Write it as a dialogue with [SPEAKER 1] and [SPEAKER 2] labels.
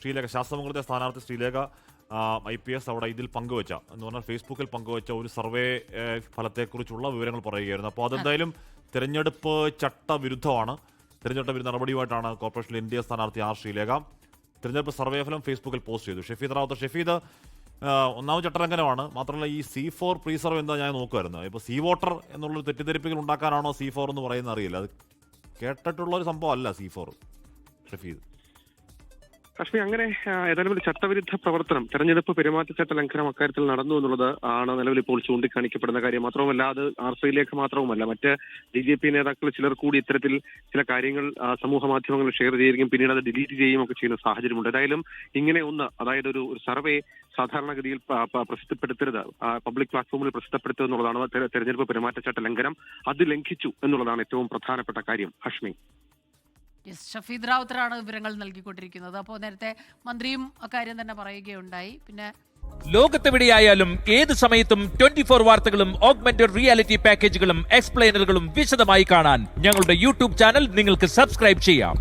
[SPEAKER 1] ശ്രീലേഖ ശാസ്ത്രമംഗലത്തെ സ്ഥാനാർത്ഥി ശ്രീലേഖ IPS അവിടെ ഇതിൽ പങ്കുവെച്ച എന്ന് പറഞ്ഞാൽ ഫേസ്ബുക്കിൽ പങ്കുവെച്ച ഒരു സർവേ ഫലത്തെക്കുറിച്ചുള്ള വിവരങ്ങൾ പറയുകയായിരുന്നു. അപ്പോൾ അതെന്തായാലും തിരഞ്ഞെടുപ്പ് ചട്ടവിരുദ്ധമാണ്. തിരഞ്ഞെടുപ്പ് വിരുദ്ധ നടപടിയുമായിട്ടാണ് കോർപ്പറേഷനിൽ NDA സ്ഥാനാർത്ഥി ശ്രീലേഖ തിരഞ്ഞെടുപ്പ് സർവേ ഫലം ഫേസ്ബുക്കിൽ പോസ്റ്റ് ചെയ്തു. ഷെഫീദ് റാവുത്തർ, ഷെഫീദ്, ഒന്നാമത് ചട്ടലംഘനമാണ്. മാത്രമല്ല ഈ C4 പ്രീ സർവേ എന്താ ഞാൻ നോക്കുമായിരുന്നു. ഇപ്പോൾ സി വോട്ടർ എന്നുള്ളൊരു തെറ്റിദ്ധരിപ്പിക്കൽ ഉണ്ടാക്കാനാണോ C4 എന്ന് പറയുന്നത് അറിയില്ല. അത് കേട്ടിട്ടുള്ളൊരു സംഭവം അല്ല C4. ഷെഫീദ്
[SPEAKER 2] കശ്മീർ അങ്ങനെ ഏതായാലും ഒരു ചട്ടവിരുദ്ധ പ്രവർത്തനം, തെരഞ്ഞെടുപ്പ് പെരുമാറ്റച്ചട്ട ലംഘനം അക്കാര്യത്തിൽ നടന്നു എന്നുള്ളത് ആണ് നിലവിൽ ഇപ്പോൾ ചൂണ്ടിക്കാണിക്കപ്പെടുന്ന കാര്യം. മാത്രവുമല്ല അത് ശ്രീലേഖ മാത്രവുമല്ല, മറ്റ് BJP നേതാക്കൾ ചിലർ കൂടി ഇത്തരത്തിൽ ചില കാര്യങ്ങൾ സമൂഹ മാധ്യമങ്ങളിൽ ഷെയർ ചെയ്യുകയും പിന്നീട് അത് ഡിലീറ്റ് ചെയ്യുകയും ഒക്കെ ചെയ്യുന്ന സാഹചര്യമുണ്ട്. ഏതായാലും ഇങ്ങനെ ഒന്ന്, അതായത് ഒരു സർവേ സാധാരണഗതിയിൽ പ്രസിദ്ധപ്പെടുത്തരുത്, പബ്ലിക് പ്ലാറ്റ്ഫോമിൽ പ്രസിദ്ധപ്പെടുത്തുക എന്നുള്ളതാണ് തെരഞ്ഞെടുപ്പ് പെരുമാറ്റച്ചട്ട ലംഘനം. അത് ലംഘിച്ചു എന്നുള്ളതാണ് ഏറ്റവും പ്രധാനപ്പെട്ട കാര്യം. ഹഷ്മി,
[SPEAKER 3] ഷഫീദ് റാവുത്തറാണ് വിവരങ്ങൾ നൽകിക്കൊണ്ടിരിക്കുന്നത്. അപ്പോൾ നേരത്തെ മന്ത്രിയും അക്കാര്യം തന്നെ പറയുകയുണ്ടായി. പിന്നെ
[SPEAKER 4] ലോകത്തെവിടെയായാലും ഏത് സമയത്തും 24 വാർത്തകളും ഓഗ്മെന്റഡ് റിയാലിറ്റി പാക്കേജുകളും എക്സ്പ്ലെയിനറുകളും വിശദമായി കാണാൻ ഞങ്ങളുടെ YouTube ചാനൽ നിങ്ങൾക്ക് സബ്സ്ക്രൈബ് ചെയ്യാം.